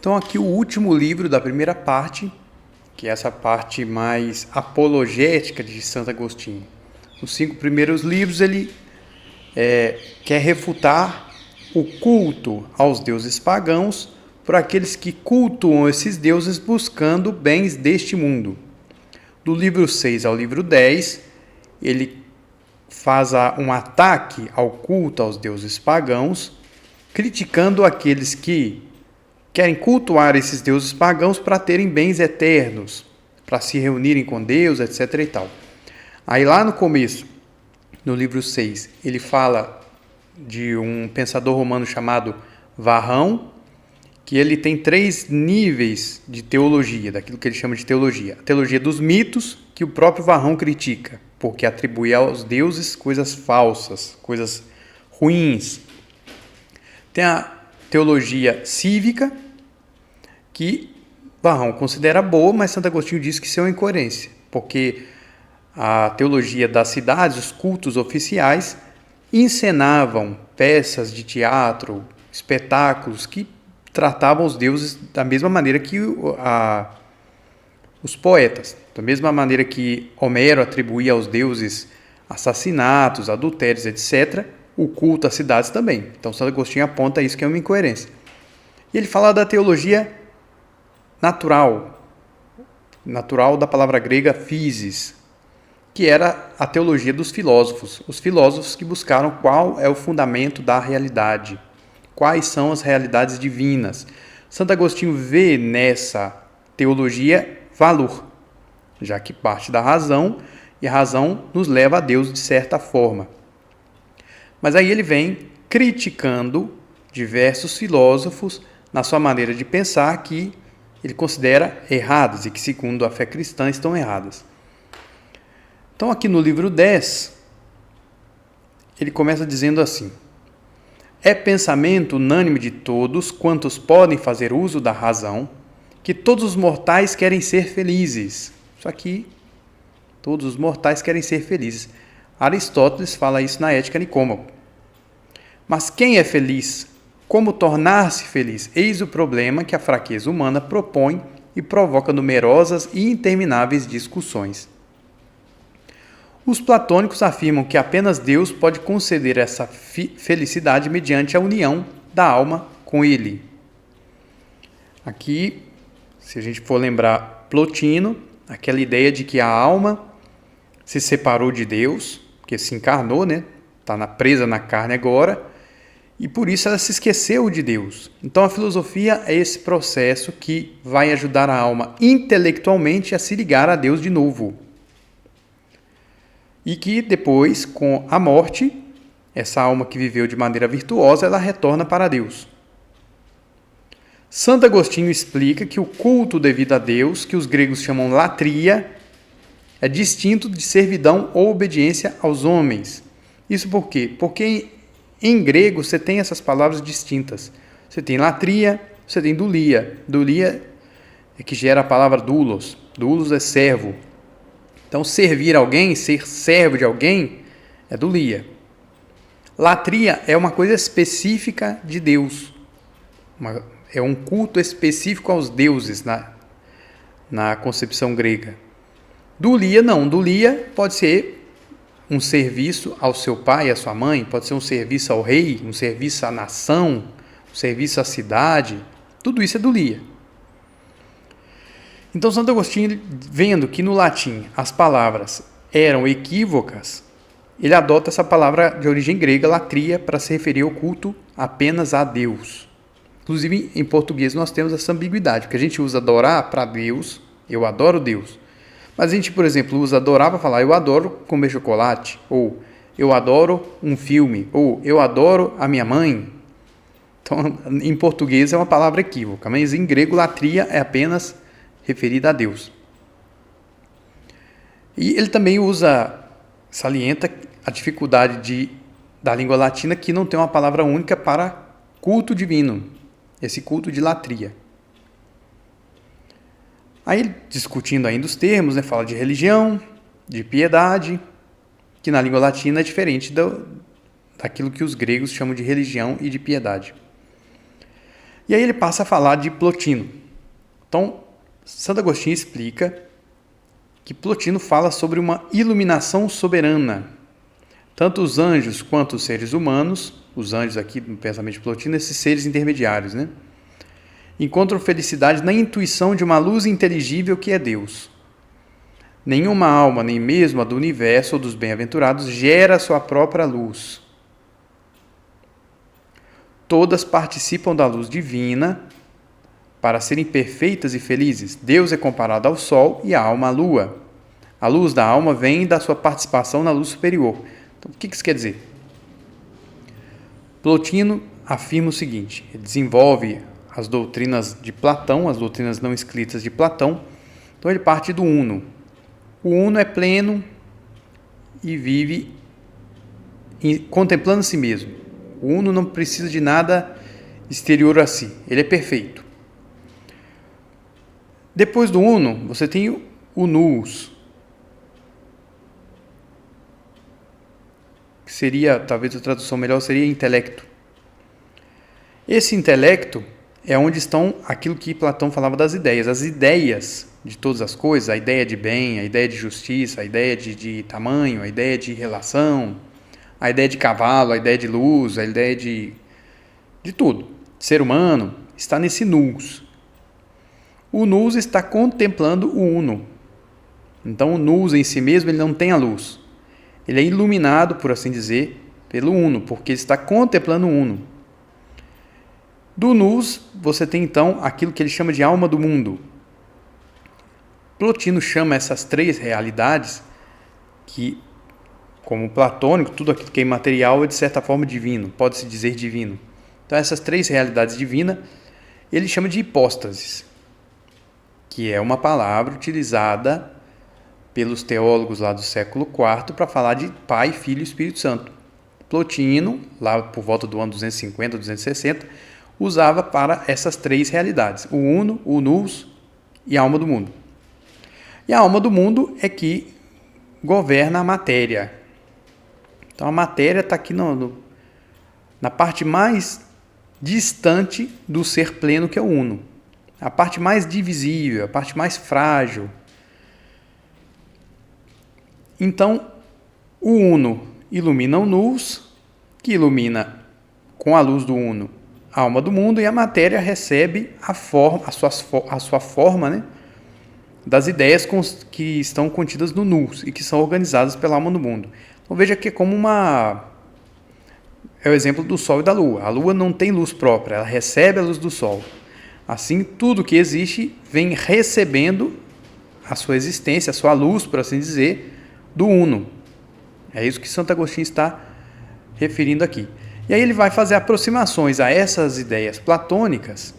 Então aqui o último livro da primeira parte, que é essa parte mais apologética de Santo Agostinho. Os 5 primeiros livros ele quer refutar o culto aos deuses pagãos por aqueles que cultuam esses deuses buscando bens deste mundo. Do livro 6 ao livro 10, ele faz um ataque ao culto aos deuses pagãos, criticando aqueles que querem cultuar esses deuses pagãos para terem bens eternos, para se reunirem com Deus, etc. e tal. Aí lá no começo, no livro 6, ele fala de um pensador romano chamado Varrão, que ele tem 3 níveis de teologia, daquilo que ele chama de teologia. A teologia dos mitos, que o próprio Varrão critica, porque atribui aos deuses coisas falsas, coisas ruins. Tem a teologia cívica, que Varrão considera boa, mas Santo Agostinho diz que isso é uma incoerência, porque a teologia das cidades, os cultos oficiais, encenavam peças de teatro, espetáculos que tratavam os deuses da mesma maneira que os poetas, da mesma maneira que Homero atribuía aos deuses assassinatos, adultérios, etc., o culto às cidades também. Então, Santo Agostinho aponta isso que é uma incoerência. E ele fala da teologia natural da palavra grega physis, que era a teologia dos filósofos, os filósofos que buscaram qual é o fundamento da realidade, quais são as realidades divinas. Santo Agostinho vê nessa teologia valor, já que parte da razão, e a razão nos leva a Deus de certa forma. Mas aí ele vem criticando diversos filósofos na sua maneira de pensar que ele considera erradas e que, segundo a fé cristã, estão erradas. Então, aqui no livro 10, ele começa dizendo assim: é pensamento unânime de todos quantos podem fazer uso da razão, que todos os mortais querem ser felizes. Isso aqui, todos os mortais querem ser felizes. Aristóteles fala isso na Ética Nicômaco. Mas quem é feliz? Como tornar-se feliz? Eis o problema que a fraqueza humana propõe e provoca numerosas e intermináveis discussões. Os platônicos afirmam que apenas Deus pode conceder essa felicidade mediante a união da alma com Ele. Aqui, se a gente for lembrar Plotino, aquela ideia de que a alma se separou de Deus, que se encarnou, né? Está presa na carne agora, e por isso ela se esqueceu de Deus. Então a filosofia é esse processo que vai ajudar a alma intelectualmente a se ligar a Deus de novo. E que depois, com a morte, essa alma que viveu de maneira virtuosa, ela retorna para Deus. Santo Agostinho explica que o culto devido a Deus, que os gregos chamam latria, é distinto de servidão ou obediência aos homens. Isso por quê? Porque em grego você tem essas palavras distintas. Você tem latria, você tem dulia. Dulia é que gera a palavra doulos. Doulos é servo. Então, servir alguém, ser servo de alguém, é dulia. Latria é uma coisa específica de Deus. É um culto específico aos deuses na concepção grega. Dulia não. Dulia pode ser um serviço ao seu pai e à sua mãe, pode ser um serviço ao rei, um serviço à nação, um serviço à cidade. Tudo isso é dulia. Então, Santo Agostinho, vendo que no latim as palavras eram equívocas, ele adota essa palavra de origem grega, latria, para se referir ao culto apenas a Deus. Inclusive, em português, nós temos essa ambiguidade, porque a gente usa adorar para Deus, eu adoro Deus. Mas a gente, por exemplo, usa adorar para falar, eu adoro comer chocolate, ou eu adoro um filme, ou eu adoro a minha mãe. Então, em português é uma palavra equívoca, mas em grego, latria é apenas referida a Deus. E ele também salienta a dificuldade da língua latina, que não tem uma palavra única para culto divino, esse culto de latria. Aí, discutindo ainda os termos, fala de religião, de piedade, que na língua latina é diferente daquilo que os gregos chamam de religião e de piedade. E aí ele passa a falar de Plotino. Então, Santo Agostinho explica que Plotino fala sobre uma iluminação soberana. Tanto os anjos quanto os seres humanos, os anjos aqui no pensamento de Plotino, esses seres intermediários, né? Encontram felicidade na intuição de uma luz inteligível que é Deus. Nenhuma alma, nem mesmo a do universo ou dos bem-aventurados, gera sua própria luz. Todas participam da luz divina para serem perfeitas e felizes. Deus é comparado ao sol e a alma à lua. A luz da alma vem da sua participação na luz superior. Então, o que isso quer dizer? Plotino afirma o seguinte: ele desenvolve as doutrinas de Platão, as doutrinas não escritas de Platão. Então ele parte do uno. O uno é pleno e vive contemplando a si mesmo. O uno não precisa de nada exterior a si, ele é perfeito. Depois do uno, você tem o nous, que seria, talvez a tradução melhor seria intelecto. Esse intelecto é onde estão aquilo que Platão falava das ideias, as ideias de todas as coisas, a ideia de bem, a ideia de justiça, a ideia de tamanho, a ideia de relação, a ideia de cavalo, a ideia de luz, a ideia de tudo. Ser humano está nesse nous. O nous está contemplando o uno. Então o nous em si mesmo ele não tem a luz. Ele é iluminado, por assim dizer, pelo uno, porque ele está contemplando o uno. Do nous, você tem então aquilo que ele chama de alma do mundo. Plotino chama essas três realidades, que, como platônico, tudo aquilo que é imaterial é de certa forma divino, pode-se dizer divino. Então essas três realidades divinas, ele chama de hipóstases, que é uma palavra utilizada pelos teólogos lá do século IV para falar de Pai, Filho e Espírito Santo. Plotino, lá por volta do ano 250, 260, usava para essas três realidades, o uno, o nous e a alma do mundo. E a alma do mundo é que governa a matéria. Então a matéria está aqui na parte mais distante do ser pleno, que é o uno. A parte mais divisível, a parte mais frágil. Então, o uno ilumina o nous, que ilumina com a luz do uno a alma do mundo, e a matéria recebe a sua forma, né, das ideias que estão contidas no nous e que são organizadas pela alma do mundo. Então veja que é como é o exemplo do Sol e da Lua. A Lua não tem luz própria, ela recebe a luz do Sol. Assim, tudo que existe vem recebendo a sua existência, a sua luz, por assim dizer, do Uno. É isso que Santo Agostinho está referindo aqui. E aí ele vai fazer aproximações a essas ideias platônicas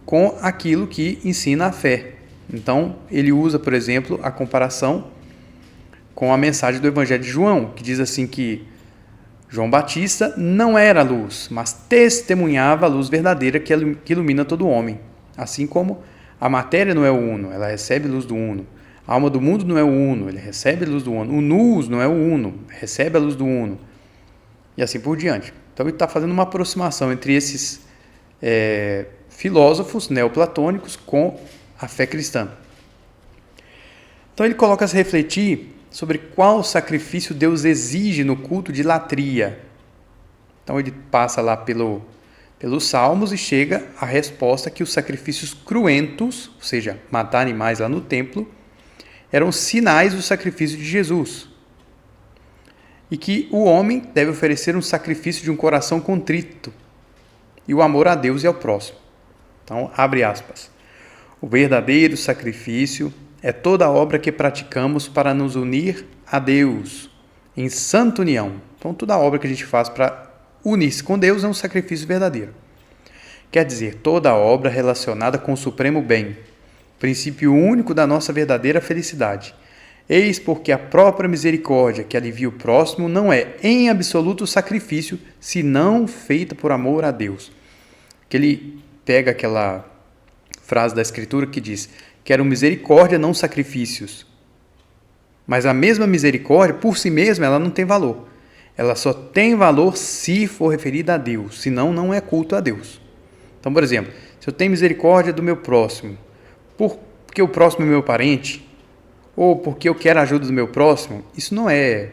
com aquilo que ensina a fé. Então, ele usa, por exemplo, a comparação com a mensagem do Evangelho de João, que diz assim que João Batista não era a luz, mas testemunhava a luz verdadeira que ilumina todo homem. Assim como a matéria não é o uno, ela recebe a luz do uno. A alma do mundo não é o uno, ele recebe a luz do uno. O nous não é o uno, recebe a luz do uno. E assim por diante. Então ele está fazendo uma aproximação entre esses filósofos neoplatônicos com a fé cristã. Então ele coloca a se refletir sobre qual sacrifício Deus exige no culto de latria. Então ele passa lá pelos Salmos e chega à resposta que os sacrifícios cruentos, ou seja, matar animais lá no templo, eram sinais do sacrifício de Jesus. E que o homem deve oferecer um sacrifício de um coração contrito e o amor a Deus e ao próximo. Então, abre aspas. O verdadeiro sacrifício é toda a obra que praticamos para nos unir a Deus em santa união. Então, toda a obra que a gente faz para unir-se com Deus é um sacrifício verdadeiro. Quer dizer, toda a obra relacionada com o supremo bem, princípio único da nossa verdadeira felicidade. Eis porque a própria misericórdia que alivia o próximo não é, em absoluto, sacrifício, senão feita por amor a Deus. Que ele pega aquela frase da Escritura que diz: quero misericórdia, não sacrifícios. Mas a mesma misericórdia, por si mesma, ela não tem valor. Ela só tem valor se for referida a Deus, senão não é culto a Deus. Então, por exemplo, se eu tenho misericórdia do meu próximo, porque o próximo é meu parente, ou porque eu quero a ajuda do meu próximo, isso não é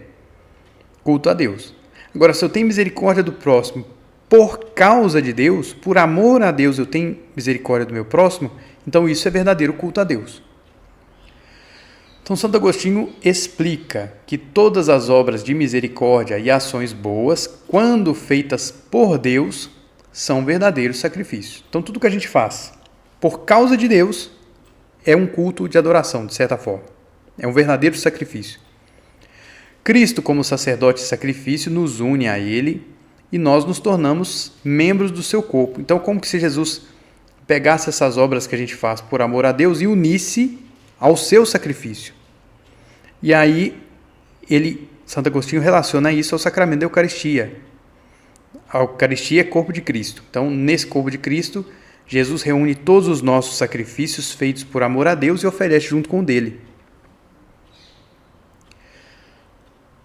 culto a Deus. Agora, se eu tenho misericórdia do próximo por causa de Deus, por amor a Deus eu tenho misericórdia do meu próximo, então isso é verdadeiro culto a Deus. Então, Santo Agostinho explica que todas as obras de misericórdia e ações boas, quando feitas por Deus, são verdadeiros sacrifícios. Então, tudo que a gente faz por causa de Deus é um culto de adoração, de certa forma. É um verdadeiro sacrifício. Cristo, como sacerdote e sacrifício, nos une a Ele e nós nos tornamos membros do seu corpo. Então, como que se Jesus pegasse essas obras que a gente faz por amor a Deus e unisse ao seu sacrifício? E aí, Santo Agostinho relaciona isso ao sacramento da Eucaristia. A Eucaristia é corpo de Cristo. Então, nesse corpo de Cristo, Jesus reúne todos os nossos sacrifícios feitos por amor a Deus e oferece junto com o dele.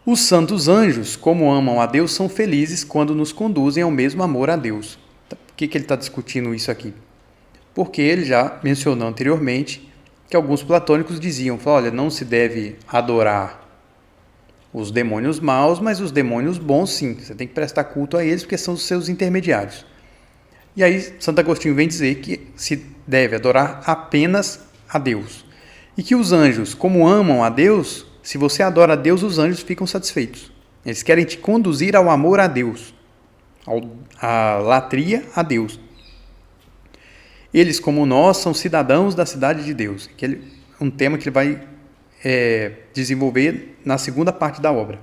Os santos anjos, como amam a Deus, são felizes quando nos conduzem ao mesmo amor a Deus. Por que ele está discutindo isso aqui? Porque ele já mencionou anteriormente que alguns platônicos diziam, olha, não se deve adorar os demônios maus, mas os demônios bons sim, você tem que prestar culto a eles porque são os seus intermediários. E aí Santo Agostinho vem dizer que se deve adorar apenas a Deus. E que os anjos, como amam a Deus, se você adora a Deus, os anjos ficam satisfeitos. Eles querem te conduzir ao amor a Deus, à latria a Deus. Eles, como nós, são cidadãos da cidade de Deus. Que é um tema que ele vai desenvolver na segunda parte da obra.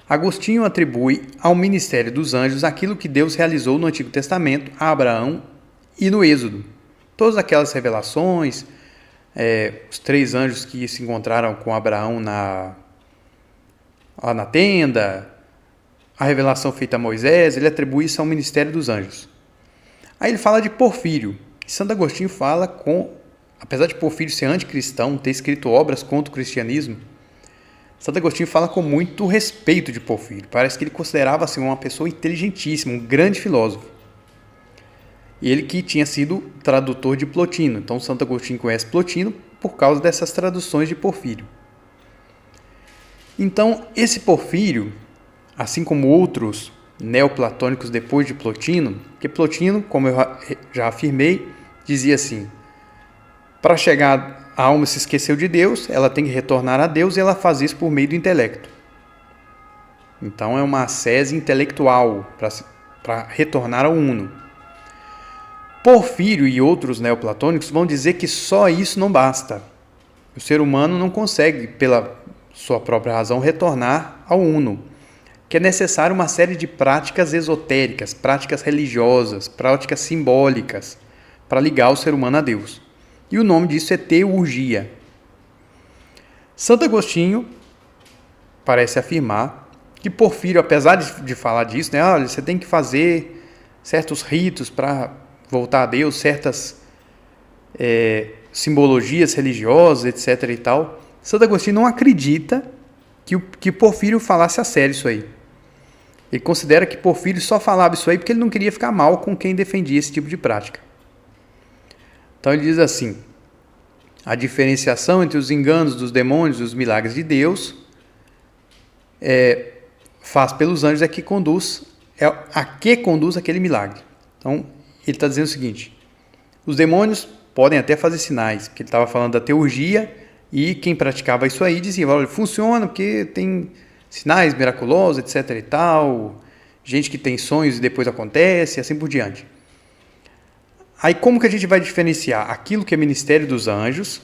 Agostinho atribui ao ministério dos anjos aquilo que Deus realizou no Antigo Testamento a Abraão e no Êxodo. Todas aquelas revelações, os 3 anjos que se encontraram com Abraão lá na tenda, a revelação feita a Moisés, ele atribui isso ao ministério dos anjos. Aí ele fala de Porfírio. Santo Agostinho fala apesar de Porfírio ser anticristão, ter escrito obras contra o cristianismo, Santo Agostinho fala com muito respeito de Porfírio. Parece que ele considerava assim, uma pessoa inteligentíssima, um grande filósofo. E ele que tinha sido tradutor de Plotino. Então, Santo Agostinho conhece Plotino por causa dessas traduções de Porfírio. Então, esse Porfírio, assim como outros neoplatônicos depois de Plotino, porque Plotino, como eu já afirmei, dizia assim, para chegar a alma se esqueceu de Deus, ela tem que retornar a Deus e ela faz isso por meio do intelecto. Então, é uma ascese intelectual para retornar ao uno. Porfírio e outros neoplatônicos vão dizer que só isso não basta. O ser humano não consegue, pela sua própria razão, retornar ao uno. Que é necessário uma série de práticas esotéricas, práticas religiosas, práticas simbólicas, para ligar o ser humano a Deus. E o nome disso é teurgia. Santo Agostinho parece afirmar que Porfírio, apesar de falar disso, olha, você tem que fazer certos ritos para voltar a Deus, certas simbologias religiosas, etc. e tal, Santo Agostinho não acredita que Porfírio falasse a sério isso aí. Ele considera que Porfírio só falava isso aí porque ele não queria ficar mal com quem defendia esse tipo de prática. Então ele diz assim, a diferenciação entre os enganos dos demônios e os milagres de Deus faz pelos anjos a que conduz aquele milagre. Então ele está dizendo o seguinte, os demônios podem até fazer sinais, porque ele estava falando da teurgia e quem praticava isso aí dizia, olha, funciona porque tem sinais miraculosos, etc. e tal, gente que tem sonhos e depois acontece, e assim por diante. Aí como que a gente vai diferenciar aquilo que é ministério dos anjos,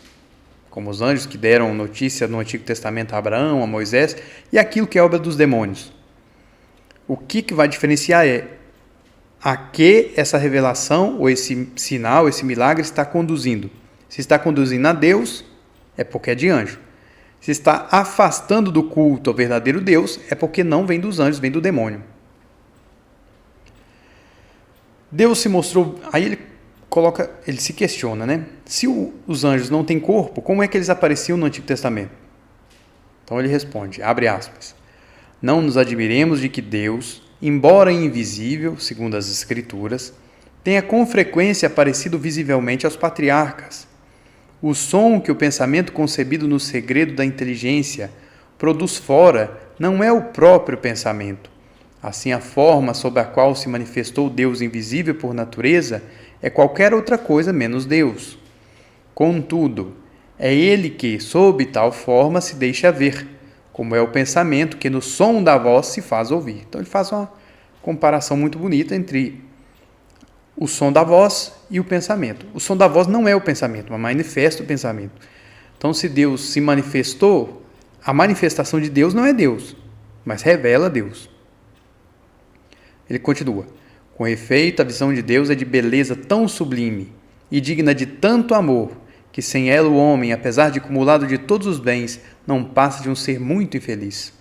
como os anjos que deram notícia no Antigo Testamento a Abraão, a Moisés, e aquilo que é obra dos demônios? O que vai diferenciar a que essa revelação, ou esse sinal, esse milagre está conduzindo. Se está conduzindo a Deus, é porque é de anjo. Se está afastando do culto ao verdadeiro Deus, é porque não vem dos anjos, vem do demônio. Deus se mostrou... Aí ele se questiona, né? Se os anjos não têm corpo, como é que eles apareciam no Antigo Testamento? Então ele responde, abre aspas, não nos admiremos de que Deus, embora invisível, segundo as Escrituras, tenha com frequência aparecido visivelmente aos patriarcas. O som que o pensamento concebido no segredo da inteligência produz fora não é o próprio pensamento. Assim, a forma sob a qual se manifestou Deus invisível por natureza é qualquer outra coisa menos Deus. Contudo, é Ele que, sob tal forma, se deixa ver, como é o pensamento que no som da voz se faz ouvir. Então ele faz uma comparação muito bonita entre o som da voz e o pensamento. O som da voz não é o pensamento, mas manifesta o pensamento. Então, se Deus se manifestou, a manifestação de Deus não é Deus, mas revela Deus. Ele continua: com efeito, a visão de Deus é de beleza tão sublime e digna de tanto amor, que sem ela o homem, apesar de acumulado de todos os bens, não passa de um ser muito infeliz.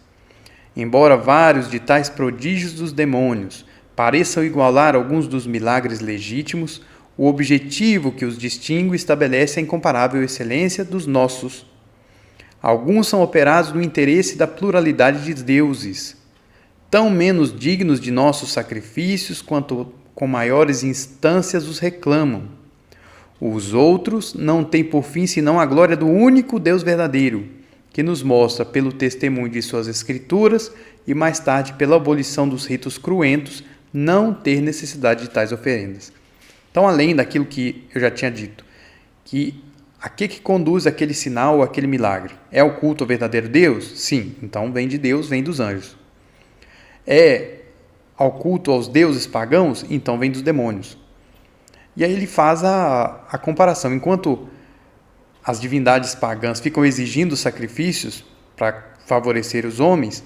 Embora vários de tais prodígios dos demônios pareçam igualar alguns dos milagres legítimos, o objetivo que os distingue estabelece a incomparável excelência dos nossos. Alguns são operados no interesse da pluralidade de deuses, tão menos dignos de nossos sacrifícios quanto com maiores instâncias os reclamam. Os outros não têm por fim senão a glória do único Deus verdadeiro, que nos mostra pelo testemunho de suas escrituras e mais tarde pela abolição dos ritos cruentos não ter necessidade de tais oferendas. Então, além daquilo que eu já tinha dito, que a que conduz aquele sinal ou aquele milagre? É o culto ao verdadeiro Deus? Sim, então vem de Deus, vem dos anjos. É ao culto aos deuses pagãos? Então vem dos demônios. E aí ele faz a comparação. Enquanto as divindades pagãs ficam exigindo sacrifícios para favorecer os homens,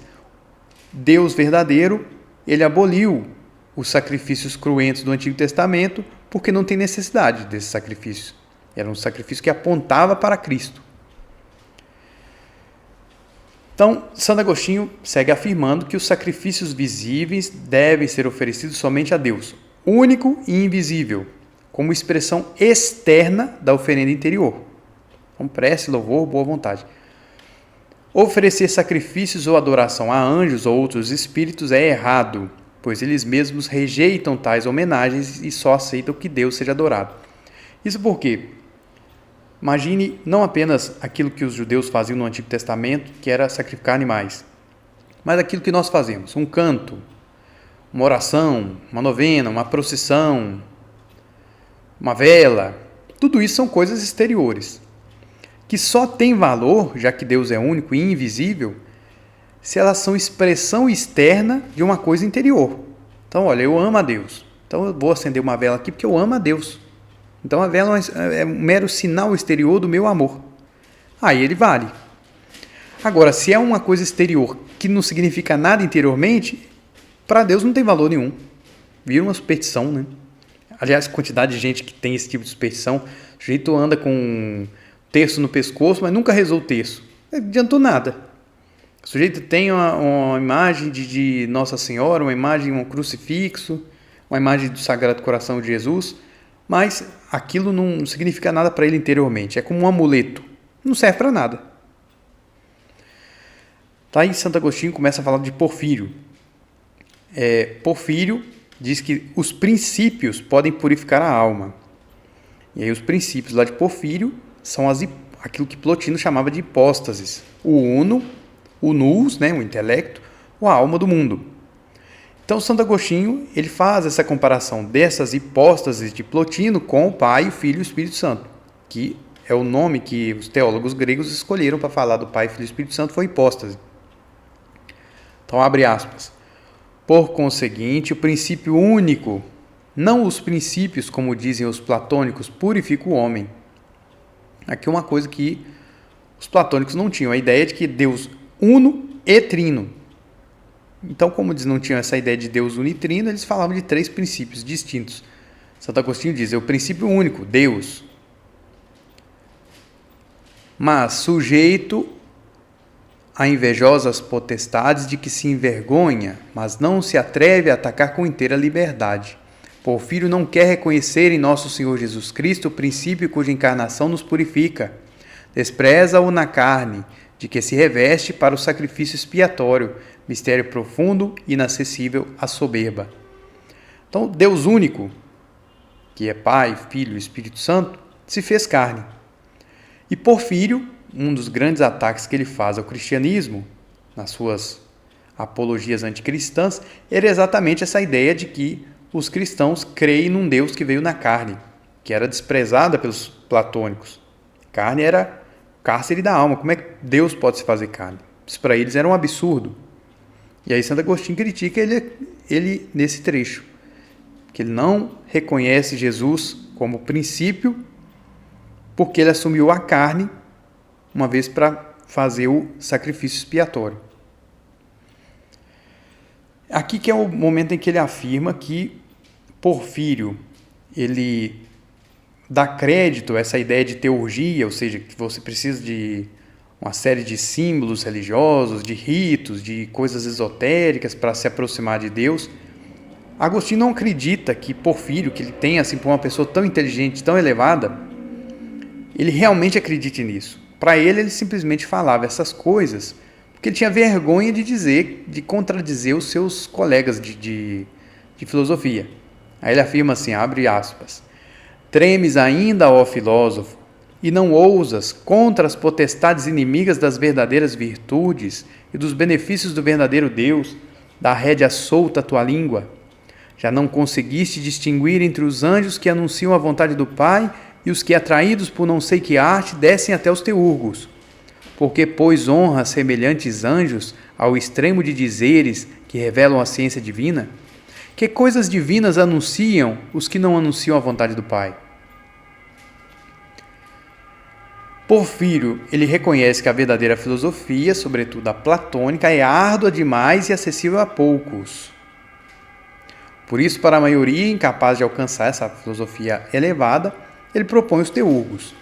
Deus verdadeiro, ele aboliu os sacrifícios cruentos do Antigo Testamento porque não tem necessidade desses sacrifícios. Era um sacrifício que apontava para Cristo. Então, Santo Agostinho segue afirmando que os sacrifícios visíveis devem ser oferecidos somente a Deus, único e invisível, como expressão externa da oferenda interior. Então, prece, louvor, boa vontade. Oferecer sacrifícios ou adoração a anjos ou outros espíritos é errado, pois eles mesmos rejeitam tais homenagens e só aceitam que Deus seja adorado. Isso porque, imagine não apenas aquilo que os judeus faziam no Antigo Testamento, que era sacrificar animais, mas aquilo que nós fazemos, um canto, uma oração, uma novena, uma procissão, uma vela, tudo isso são coisas exteriores, que só têm valor, já que Deus é único e invisível, se elas são expressão externa de uma coisa interior. Então, olha, eu amo a Deus, então eu vou acender uma vela aqui porque eu amo a Deus. Então a vela é um mero sinal exterior do meu amor. Aí ele vale. Agora, se é uma coisa exterior que não significa nada interiormente, para Deus não tem valor nenhum. Vira uma superstição, né? Aliás, a quantidade de gente que tem esse tipo de superstição, o sujeito anda com um terço no pescoço, mas nunca rezou o terço. Não adiantou nada. O sujeito tem uma imagem de Nossa Senhora, uma imagem, um crucifixo, uma imagem do Sagrado Coração de Jesus, mas aquilo não significa nada para ele interiormente. É como um amuleto. Não serve para nada. Tá aí Santo Agostinho começa a falar de Porfírio. Porfírio diz que os princípios podem purificar a alma. E aí os princípios lá de Porfírio são aquilo que Plotino chamava de hipóstases. O uno, o nous, né, o intelecto, ou a alma do mundo. Então, Santo Agostinho ele faz essa comparação dessas hipóstases de Plotino com o Pai, o Filho e o Espírito Santo, que é o nome que os teólogos gregos escolheram para falar do Pai, Filho e Espírito Santo, foi hipóstase. Então, abre aspas. Por conseguinte, o princípio único, não os princípios, como dizem os platônicos, purifica o homem. Aqui uma coisa que os platônicos não tinham, a ideia de que Deus uno e trino. Então, como eles não tinham essa ideia de Deus unitrino, eles falavam de três princípios distintos. Santo Agostinho diz, é o princípio único, Deus. Mas sujeito a invejosas potestades de que se envergonha, mas não se atreve a atacar com inteira liberdade. Porfírio não quer reconhecer em nosso Senhor Jesus Cristo o princípio cuja encarnação nos purifica. Despreza-o na carne, de que se reveste para o sacrifício expiatório, mistério profundo e inacessível à soberba. Então, Deus único, que é Pai, Filho e Espírito Santo, se fez carne. E Porfírio, um dos grandes ataques que ele faz ao cristianismo, nas suas apologias anticristãs, era exatamente essa ideia de que os cristãos creem num Deus que veio na carne, que era desprezada pelos platônicos. Carne era o cárcere da alma. Como é que Deus pode se fazer carne? Isso para eles era um absurdo. E aí Santo Agostinho critica ele nesse trecho, que ele não reconhece Jesus como princípio, porque ele assumiu a carne uma vez para fazer o sacrifício expiatório. Aqui que é o momento em que ele afirma que Porfírio, ele dá crédito a essa ideia de teurgia, ou seja, que você precisa de uma série de símbolos religiosos, de ritos, de coisas esotéricas para se aproximar de Deus. Agostinho não acredita que Porfírio, que ele tem assim por uma pessoa tão inteligente, tão elevada, ele realmente acredite nisso. Para ele simplesmente falava essas coisas porque ele tinha vergonha de dizer, de contradizer os seus colegas de filosofia. Aí ele afirma assim, abre aspas, tremes ainda, ó filósofo, e não ousas contra as potestades inimigas das verdadeiras virtudes e dos benefícios do verdadeiro Deus, da rédea solta a tua língua. Já não conseguiste distinguir entre os anjos que anunciam a vontade do Pai e os que, atraídos por não sei que arte, descem até os teurgos. Porque, pois, honra semelhantes anjos ao extremo de dizeres que revelam a ciência divina? Que coisas divinas anunciam os que não anunciam a vontade do Pai? Porfírio, ele reconhece que a verdadeira filosofia, sobretudo a platônica, é árdua demais e acessível a poucos. Por isso, para a maioria incapaz de alcançar essa filosofia elevada, ele propõe os teurgos.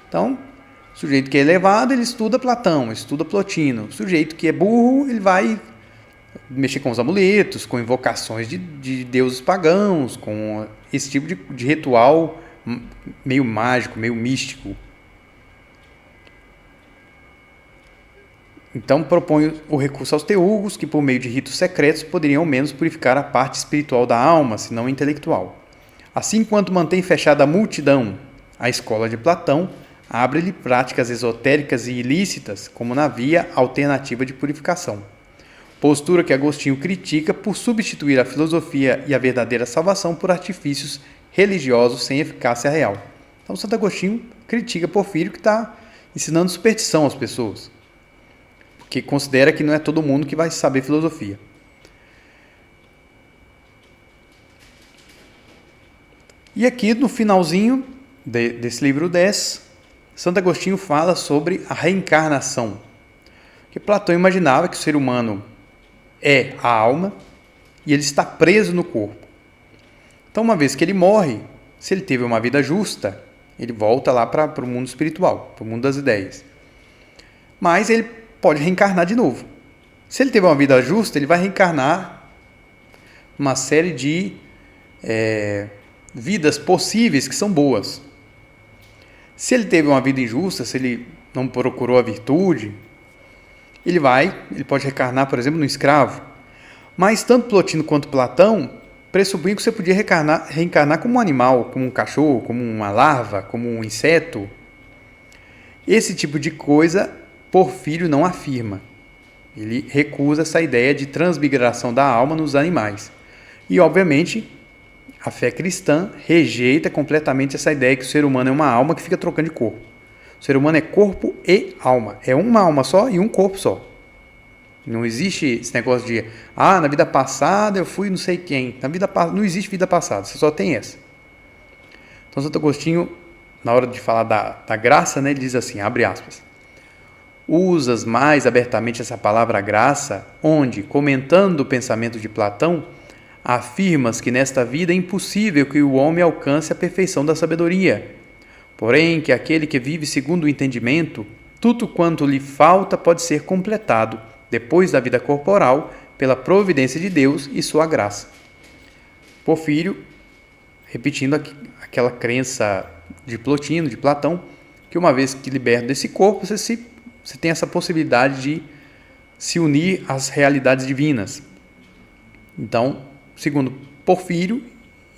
Então, o sujeito que é elevado, ele estuda Platão, estuda Plotino. O sujeito que é burro, ele vai mexer com os amuletos, com invocações de deuses pagãos, com esse tipo de ritual meio mágico, meio místico. Então propõe o recurso aos teurgos, que por meio de ritos secretos poderiam ao menos purificar a parte espiritual da alma, se não intelectual. Assim, enquanto mantém fechada a multidão a escola de Platão, abre-lhe práticas esotéricas e ilícitas como na via alternativa de purificação. Postura que Agostinho critica por substituir a filosofia e a verdadeira salvação por artifícios religiosos sem eficácia real. Então Santo Agostinho critica Porfírio, que está ensinando superstição às pessoas, porque considera que não é todo mundo que vai saber filosofia. E aqui no finalzinho desse livro 10, Santo Agostinho fala sobre a reencarnação. Porque Platão imaginava que o ser humano é a alma e ele está preso no corpo. Então, uma vez que ele morre, se ele teve uma vida justa, ele volta lá para o mundo espiritual, para o mundo das ideias. Mas ele pode reencarnar de novo. Se ele teve uma vida justa, ele vai reencarnar uma série de vidas possíveis que são boas. Se ele teve uma vida injusta, se ele não procurou a virtude, ele pode reencarnar, por exemplo, no escravo. Mas tanto Plotino quanto Platão pressupunham que você podia reencarnar como um animal, como um cachorro, como uma larva, como um inseto. Esse tipo de coisa Porfírio não afirma. Ele recusa essa ideia de transmigração da alma nos animais. E, obviamente, a fé cristã rejeita completamente essa ideia que o ser humano é uma alma que fica trocando de corpo. O ser humano é corpo e alma. É uma alma só e um corpo só. Não existe esse negócio de na vida passada eu fui não sei quem. Não existe vida passada, você só tem essa. Então, Santo Agostinho, na hora de falar da graça, ele diz assim, abre aspas, usas mais abertamente essa palavra graça, onde, comentando o pensamento de Platão, afirmas que nesta vida é impossível que o homem alcance a perfeição da sabedoria, porém que aquele que vive segundo o entendimento, tudo quanto lhe falta pode ser completado, depois da vida corporal, pela providência de Deus e sua graça. Porfírio, repetindo aquela crença de Plotino, de Platão, que uma vez que liberto desse corpo, você tem essa possibilidade de se unir às realidades divinas. Então, segundo Porfírio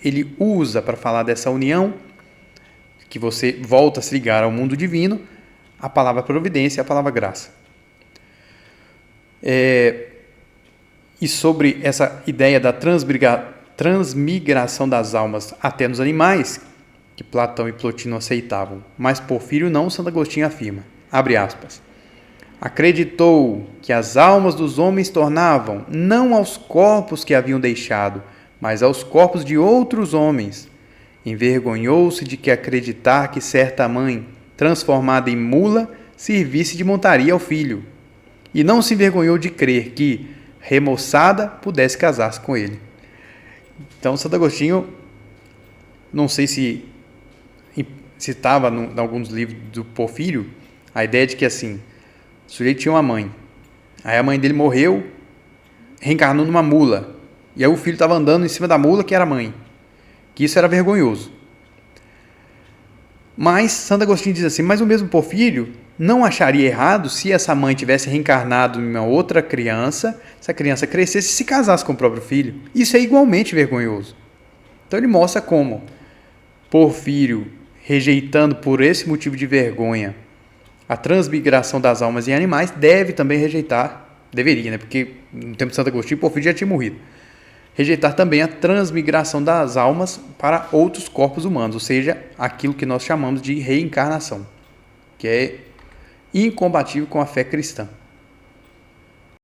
ele usa para falar dessa união, que você volta a se ligar ao mundo divino, a palavra providência e a palavra graça. E sobre essa ideia da transmigração das almas até nos animais, que Platão e Plotino aceitavam, mas Porfírio não, Santo Agostinho afirma, abre aspas, acreditou que as almas dos homens tornavam não aos corpos que haviam deixado, mas aos corpos de outros homens. Envergonhou-se de que acreditar que certa mãe, transformada em mula, servisse de montaria ao filho. E não se envergonhou de crer que, remoçada, pudesse casar-se com ele. Então, Santo Agostinho, não sei se estava em alguns livros do Porfírio, a ideia de que assim, o sujeito tinha uma mãe, aí a mãe dele morreu, reencarnou numa mula, e aí o filho estava andando em cima da mula que era a mãe, que isso era vergonhoso. Mas Santo Agostinho diz assim, mas o mesmo Porfírio não acharia errado se essa mãe tivesse reencarnado em uma outra criança, se a criança crescesse e se casasse com o próprio filho. Isso é igualmente vergonhoso. Então ele mostra como Porfírio, rejeitando por esse motivo de vergonha a transmigração das almas em animais, deve também rejeitar, deveria, né? Porque no tempo de Santo Agostinho, Porfírio já tinha morrido. Rejeitar também a transmigração das almas para outros corpos humanos, ou seja, aquilo que nós chamamos de reencarnação, que é incompatível com a fé cristã.